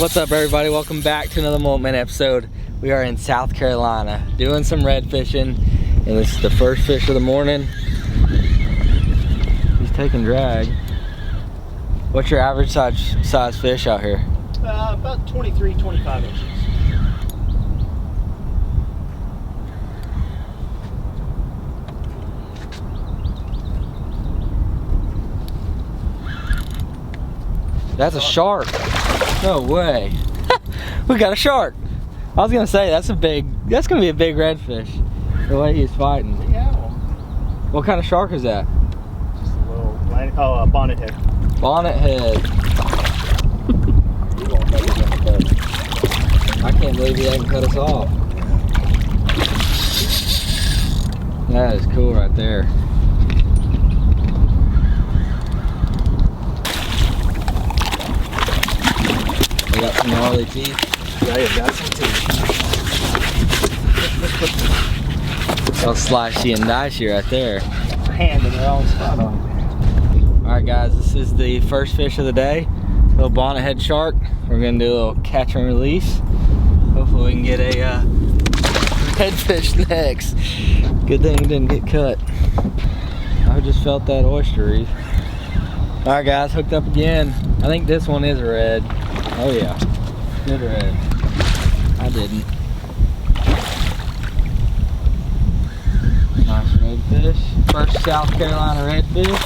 What's up, everybody? Welcome back to another Moment episode. We are in South Carolina doing some red fishing, and this is the first fish of the morning. He's taking drag. What's your average size fish out here? About 23, 25 inches. That's a shark. No way. We got a shark. I was gonna say that's gonna be a big redfish. The way he's fighting. Yeah. What kind of shark is that? Just a little bonnet head. Bonnet head. I can't believe he hasn't cut us off. That is cool right there. We got some gnarly teeth. Yeah, you got some teeth. So slicey and dicey right there. Hand in their own spot on it. Alright guys, this is the first fish of the day. Little bonnet head shark. We're gonna do a little catch and release. Hopefully we can get a redfish next. Good thing it didn't get cut. I just felt that oyster reef. Alright guys, hooked up again. I think this one is a red. Oh yeah, good red. I didn't. Nice redfish. First South Carolina redfish.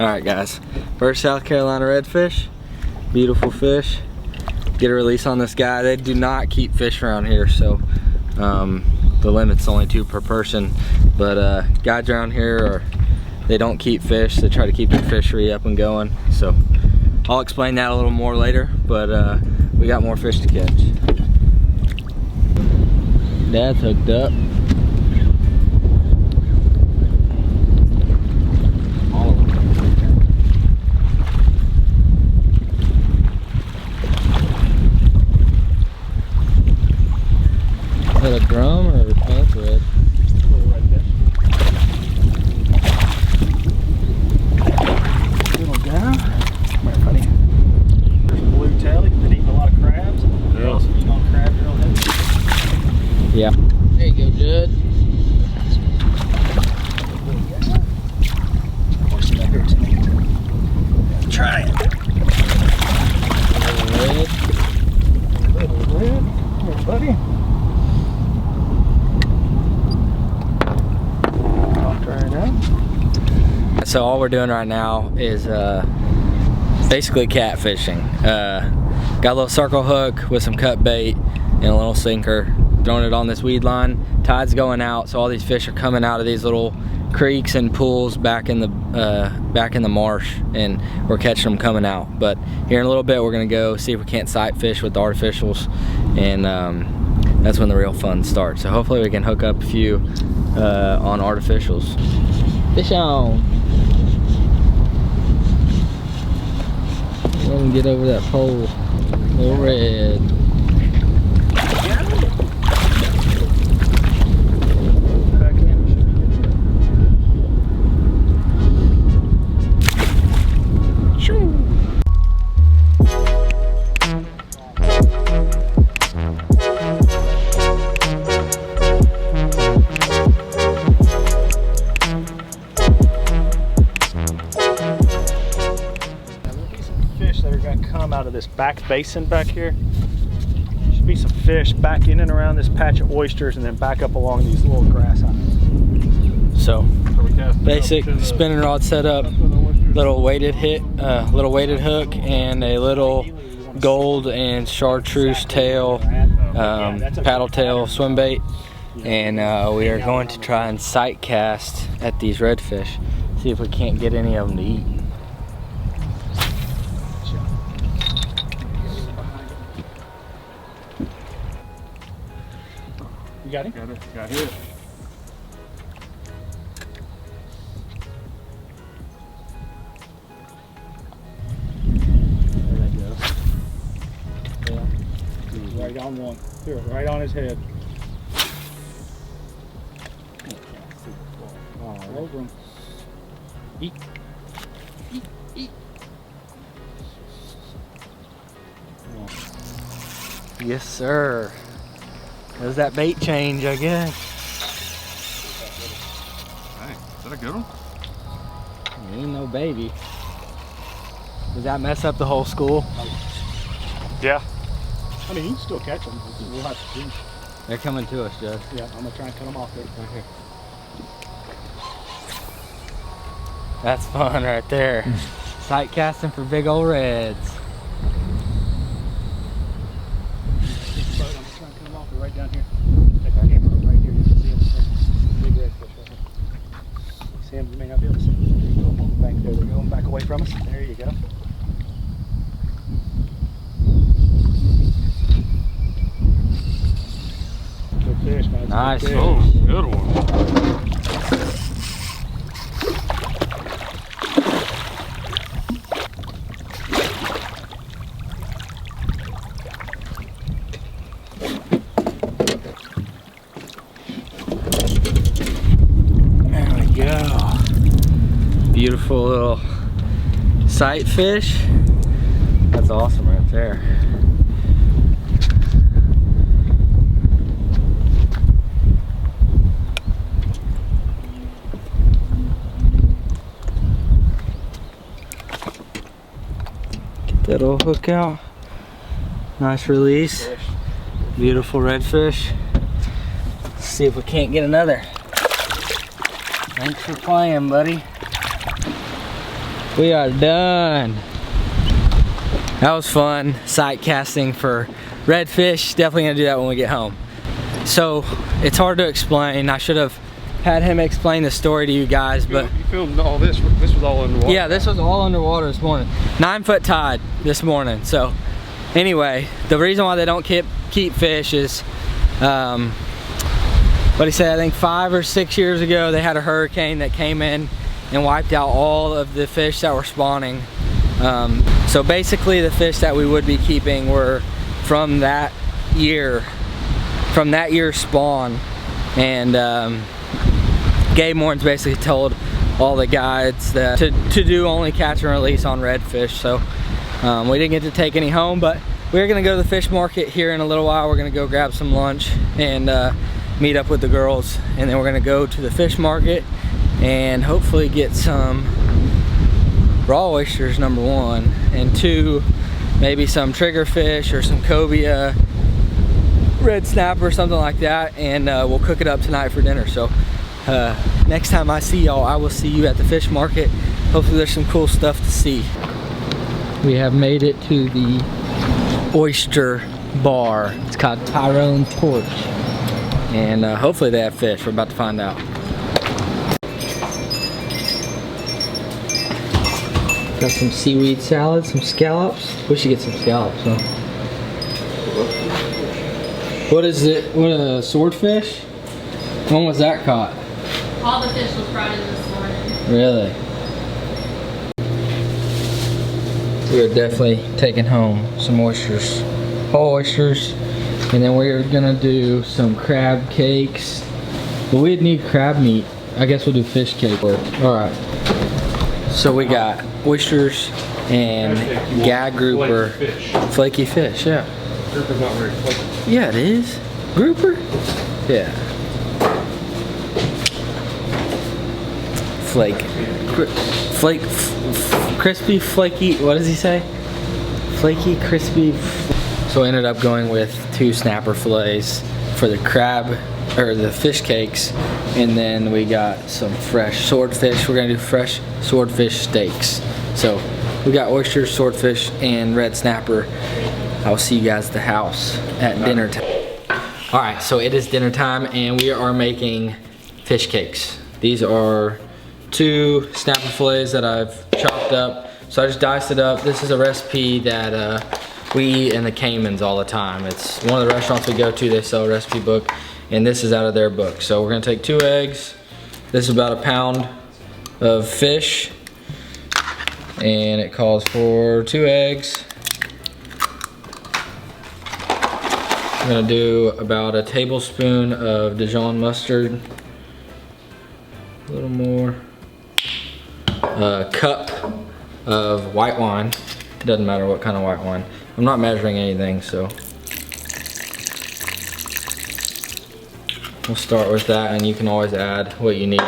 Alright guys, first South Carolina redfish. Beautiful fish. Get a release on this guy. They do not keep fish around here, so the limit's only 2 per person. But guys around here, they don't keep fish. They try to keep their fishery up and going. So I'll explain that a little more later, but we got more fish to catch. Dad's hooked up. Is that a drum or a pants red? A little redfish. Little guy. Come here, buddy. There's a blue tail. He's been eating a lot of crabs. Yeah. Also eating on crabs real heavy. Yeah. There you go, Judd. Try it. Little red. Here, buddy. So all we're doing right now is basically catfishing. Got a little circle hook with some cut bait and a little sinker, throwing it on this weed line. Tide's going out, so all these fish are coming out of these little creeks and pools back in the marsh, and we're catching them coming out. But here in a little bit we're gonna go see if we can't sight fish with the artificials, and that's when the real fun starts. So hopefully we can hook up a few on artificials. Fish on. Let him get over that pole. Little red. Back in. Shoo. Out of this back basin back here. Should be some fish back in and around this patch of oysters, and then back up along these little grass islands. So basic spinning rod setup, little weighted hook, and a little gold and chartreuse tail, paddle tail swim bait, and we are going to try and sight cast at these redfish, see if we can't get any of them to eat. You got it? Got it. Right on one. Here, right on his head. all over them. Eat. Eat. Eat. Yes, sir. Does that bait change, I guess? Hey, is that a good one? Ain't no baby. Does that mess up the whole school? Yeah. I mean, you can still catch them. We'll have to see. They're coming to us, Joe. Yeah, I'm gonna try and cut them off there. Right here. That's fun right there. Sight casting for big old reds. I'm just trying to cut them off. They're right down here. Take our camera right here. You can see them. Big redfish right here. See them? You may not be able to see them. There you go. Back there. They're going back away from us. There you go. Good fish, man. Nice. Good fish. Oh, good one. There we go. Beautiful little sight fish. That's awesome right there. Get that old hook out. Nice release. Beautiful redfish. Let's see if we can't get another. Thanks for playing, buddy. We are done. That was fun, sight casting for redfish. Definitely gonna do that when we get home. So, it's hard to explain. I should have had him explain the story to you guys, but You filmed all this. This was all underwater. yeah, this was all underwater this morning. 9-foot tide this morning. So, anyway, the reason why they don't keep fish is, what he said, I think 5 or 6 years ago, they had a hurricane that came in and wiped out all of the fish that were spawning. So basically the fish that we would be keeping were from that year's spawn. And Gabe Morin's basically told all the guides that to do only catch and release on redfish. So we didn't get to take any home, but we're gonna go to the fish market here in a little while. We're gonna go grab some lunch and meet up with the girls, and then we're gonna go to the fish market and hopefully get some raw oysters, number 1, and 2, maybe some triggerfish or some cobia, red snapper, something like that, and we'll cook it up tonight for dinner. So next time I see y'all, I will see you at the fish market. Hopefully there's some cool stuff to see. We have made it to the Oyster Bar. It's called Tyrone's Porch, and hopefully they have fish. We're about to find out. Got some seaweed salad, some scallops. We should get some scallops, huh? What is it? What, a swordfish? When was that caught? All the fish was brought in this morning. Really? We're definitely taking home some oysters, whole oysters, and then we're gonna do some crab cakes. But we'd need crab meat. I guess we'll do fish cake. All right. So we got oysters and gag grouper, flaky fish. Yeah. Grouper's not very flaky. Yeah, it is. Grouper? Yeah. Crispy, flaky, what does he say? Flaky, crispy. So I ended up going with 2 snapper fillets for the crab, or the fish cakes, and then we got some fresh swordfish. We're gonna do fresh swordfish steaks. So we got oysters, swordfish, and red snapper. I'll see you guys at the house at dinner time. All right, so it is dinner time, and we are making fish cakes. These are 2 snapper fillets that I've chopped up. So I just diced it up. This is a recipe that we eat in the Caymans all the time. It's one of the restaurants we go to. They sell a recipe book, and this is out of their book. So we're gonna take 2 eggs. This is about a pound of fish, and it calls for 2 eggs. I'm gonna do about a tablespoon of Dijon mustard, a little little more. A cup of white wine. It doesn't matter what kind of white wine. I'm not measuring anything, so. We'll start with that, and you can always add what you need.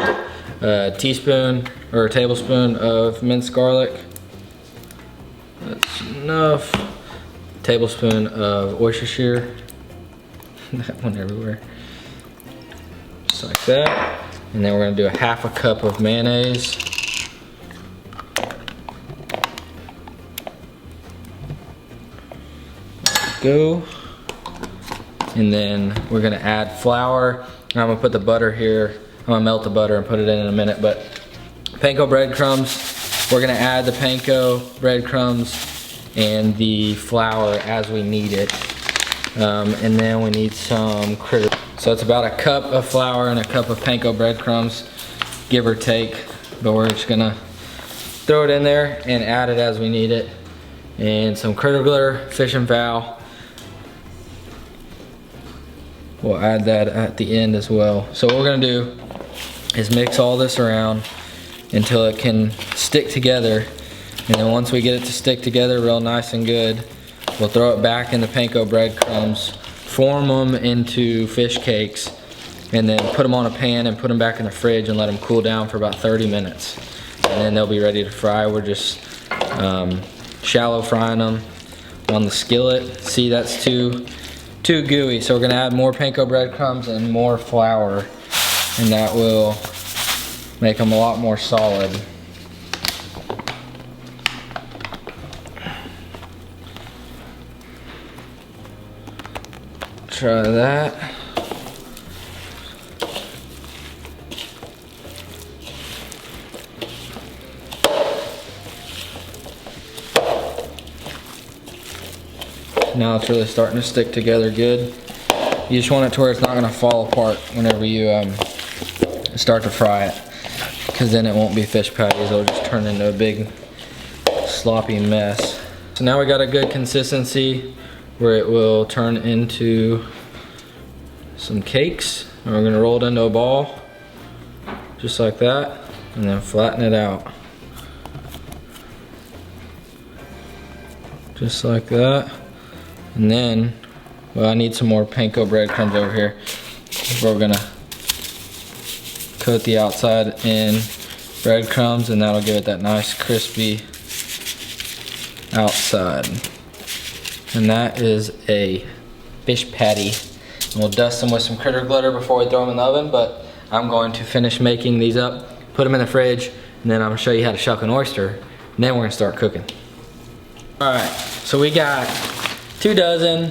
A teaspoon or a tablespoon of minced garlic. That's enough. Tablespoon of oyster shear. That one everywhere. Just like that. And then we're gonna do a half a cup of mayonnaise. Go. And then we're gonna add flour. I'm gonna put the butter here. I'm gonna melt the butter and put it in a minute, but panko breadcrumbs. We're gonna add the panko breadcrumbs and the flour as we need it. And then we need some critter. So it's about a cup of flour and a cup of panko breadcrumbs, give or take. But we're just gonna throw it in there and add it as we need it. And some critter glitter, fish and fowl. We'll add that at the end as well. So what we're gonna do is mix all this around until it can stick together. And then once we get it to stick together real nice and good, we'll throw it back in the panko breadcrumbs, form them into fish cakes, and then put them on a pan and put them back in the fridge and let them cool down for about 30 minutes. And then they'll be ready to fry. We're just shallow frying them on the skillet. See, that's too gooey, so we're gonna add more panko breadcrumbs and more flour, and that will make them a lot more solid. Try that. Now it's really starting to stick together good. You just want it to where it's not gonna fall apart whenever you start to fry it, because then it won't be fish patties. It'll just turn into a big sloppy mess. So now we got a good consistency where it will turn into some cakes, and we're gonna roll it into a ball just like that, and then flatten it out just like that. And then, well, I need some more panko breadcrumbs over here. We're gonna coat the outside in breadcrumbs, and that'll give it that nice crispy outside. And that is a fish patty. And we'll dust them with some critter glitter before we throw them in the oven, but I'm going to finish making these up, put them in the fridge, and then I'm gonna show you how to shuck an oyster, and then we're gonna start cooking. All right, so we got 2 dozen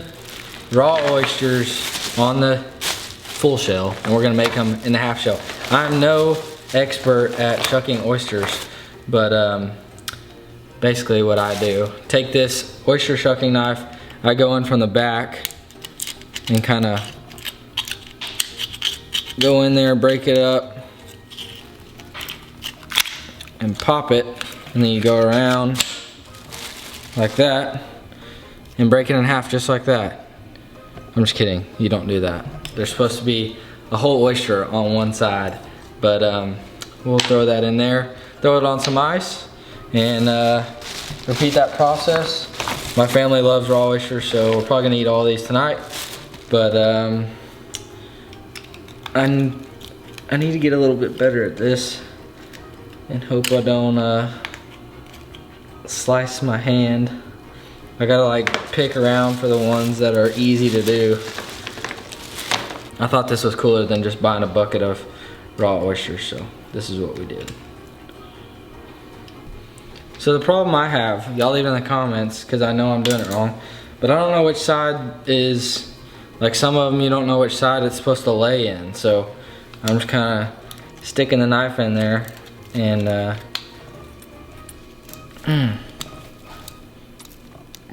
raw oysters on the full shell, and we're gonna make them in the half shell. I'm no expert at shucking oysters, but basically what I do, take this oyster shucking knife, I go in from the back and kind of go in there, break it up, and pop it, and then you go around like that and break it in half just like that. I'm just kidding, you don't do that. There's supposed to be a whole oyster on one side, but we'll throw that in there, throw it on some ice, and repeat that process. My family loves raw oysters, so we're probably gonna eat all these tonight, but I need to get a little bit better at this and hope I don't slice my hand. I gotta like pick around for the ones that are easy to do. I thought this was cooler than just buying a bucket of raw oysters, so this is what we did. So the problem I have, y'all leave in the comments, because I know I'm doing it wrong, but I don't know which side is, like some of them you don't know which side it's supposed to lay in, so I'm just kind of sticking the knife in there and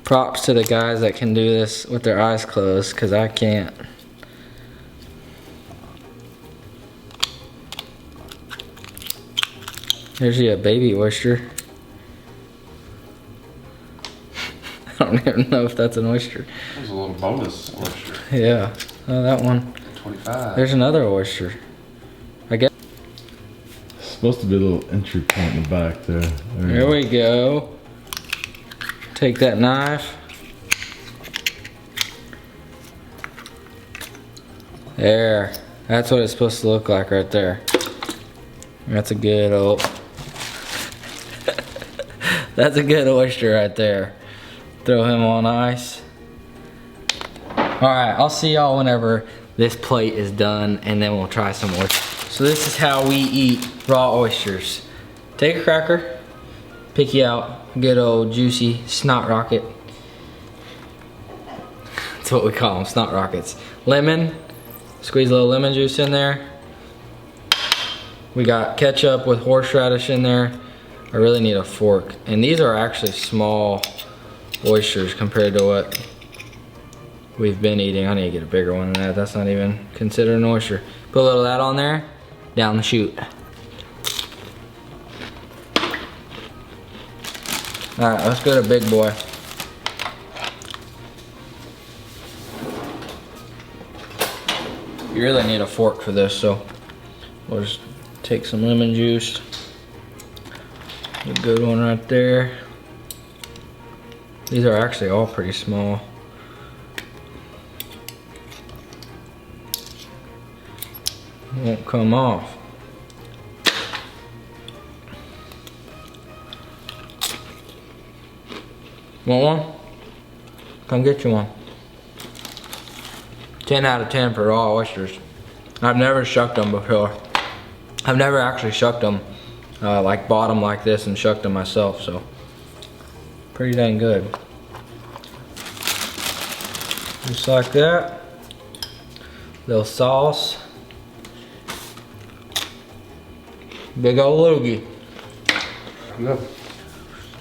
props to the guys that can do this with their eyes closed, because I can't. There's a baby oyster. I don't even know if that's an oyster. There's a little bonus oyster. Yeah, oh, that one. 25. There's another oyster. I guess. supposed to be a little entry point in the back there. There we go. Take that knife. There. That's what it's supposed to look like right there. That's a good old... That's a good oyster right there. Throw him on ice. Alright, I'll see y'all whenever this plate is done, and then we'll try some oysters. So this is how we eat raw oysters. Take a cracker, pick you out a good old juicy snot rocket. That's what we call them, snot rockets. Lemon, squeeze a little lemon juice in there. We got ketchup with horseradish in there. I really need a fork. And these are actually small oysters compared to what we've been eating. I need to get a bigger one than that. That's not even considered an oyster. Put a little of that on there, down the chute. All right, let's go to big boy. You really need a fork for this, so we'll just take some lemon juice. A good one right there. These are actually all pretty small. Won't come off. Want one? Come get you one. 10 out of 10 for raw oysters. I've never shucked them before. I've never actually shucked them, like bought them like this and shucked them myself, so pretty dang good. Just like that. Little sauce. Big old loogie. No.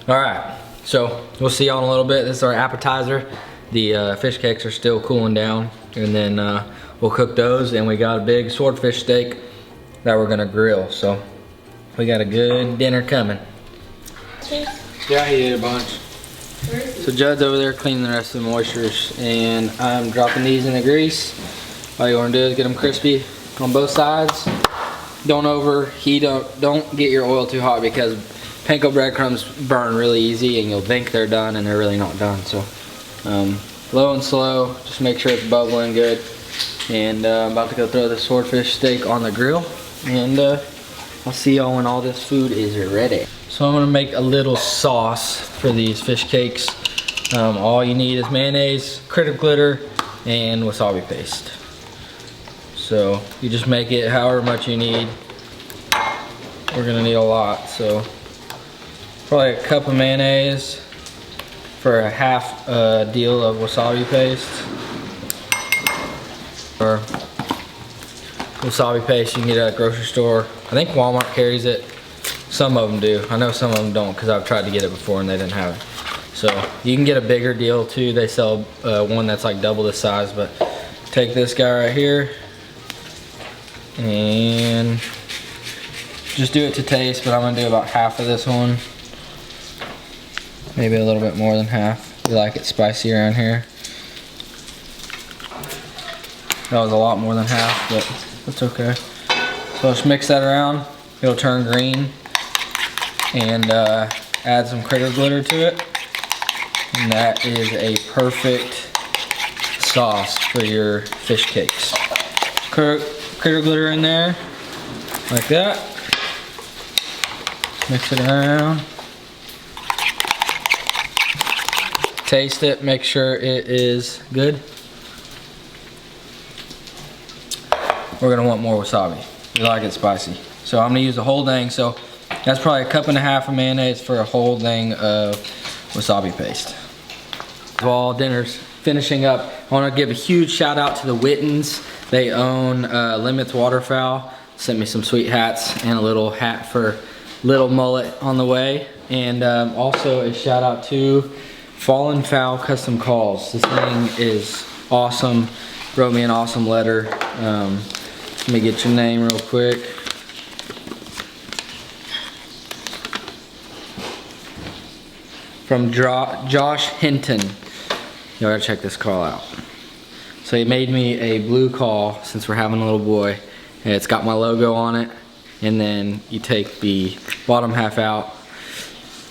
Alright, so we'll see y'all in a little bit. This is our appetizer. The fish cakes are still cooling down, and then we'll cook those, and we got a big swordfish steak that we're gonna grill. So we got a good dinner coming. Yeah, he ate a bunch. So Judd's over there cleaning the rest of the oysters, and I'm dropping these in the grease. All you wanna do is get them crispy on both sides. Don't overheat, don't get your oil too hot, because panko breadcrumbs burn really easy and you'll think they're done and they're really not done. So low and slow, just make sure it's bubbling good. And I'm about to go throw the swordfish steak on the grill, and I'll see y'all when all this food is ready. So I'm gonna make a little sauce for these fish cakes. All you need is mayonnaise, critter glitter, and wasabi paste. So you just make it however much you need. We're gonna need a lot, so probably a cup of mayonnaise for a half deal of wasabi paste. Or wasabi paste you can get at a grocery store. I think Walmart carries it. Some of them do. I know some of them don't, because I've tried to get it before and they didn't have it. So you can get a bigger deal too. They sell one that's like double the size, but take this guy right here and just do it to taste, but I'm gonna do about half of this one. Maybe a little bit more than half. We like it spicy around here. That was a lot more than half, but that's okay. So let's mix that around. It'll turn green, and add some critter glitter to it. And that is a perfect sauce for your fish cakes. Critter glitter in there, like that. Mix it around. Taste it, make sure it is good. We're gonna want more wasabi. We like it spicy. So I'm gonna use the whole thing. So that's probably a cup and a half of mayonnaise for a whole thing of wasabi paste. While dinner's finishing up, I wanna give a huge shout out to the Wittens. They own Limits Waterfowl. Sent me some sweet hats and a little hat for little mullet on the way. And also a shout out to Fallen Fowl Custom Calls. This thing is awesome. Wrote me an awesome letter. Let me get your name real quick. From Josh Hinton. You gotta check this call out. So he made me a blue call since we're having a little boy. And it's got my logo on it. and then you take the bottom half out.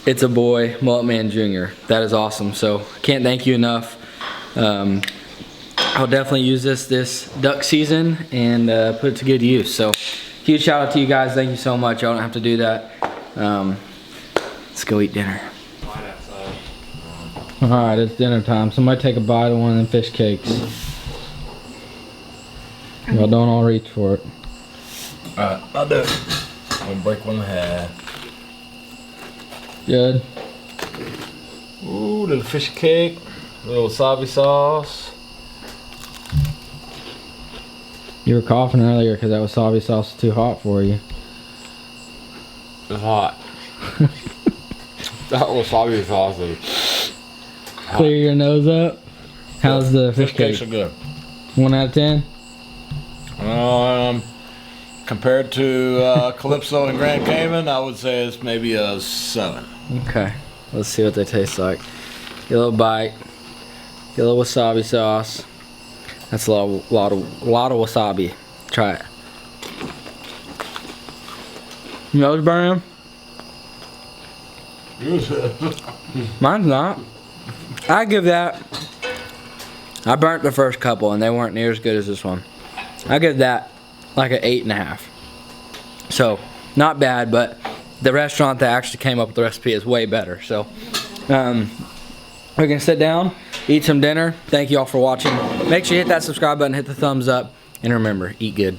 It's a boy, Mullet Man Jr. That is awesome. So can't thank you enough. I'll definitely use this duck season and put it to good use. So huge shout out to you guys. Thank you so much. Y'all don't have to do that. Let's go eat dinner. Alright, it's dinner time. Somebody take a bite of one of them fish cakes. Y'all don't all reach for it. Alright, I'll do it. I'm gonna break one in half. Good. Ooh, little fish cake, little wasabi sauce. You were coughing earlier because that wasabi sauce was too hot for you. It's hot. That wasabi sauce is hot. Clear your nose up. How's the fish cake? Cakes are good. 1 out of 10? Compared to Calypso and Grand Cayman, I would say it's maybe a 7. Okay. Let's see what they taste like. Get a little bite. Get a little wasabi sauce. That's a lot of wasabi. Try it. Nose burning? Mine's not. I give that. I burnt the first couple and they weren't near as good as this one. I give that like an 8.5. So not bad, but the restaurant that actually came up with the recipe is way better. So we're gonna sit down, eat some dinner. Thank you all for watching. Make sure you hit that subscribe button, hit the thumbs up, and remember, eat good.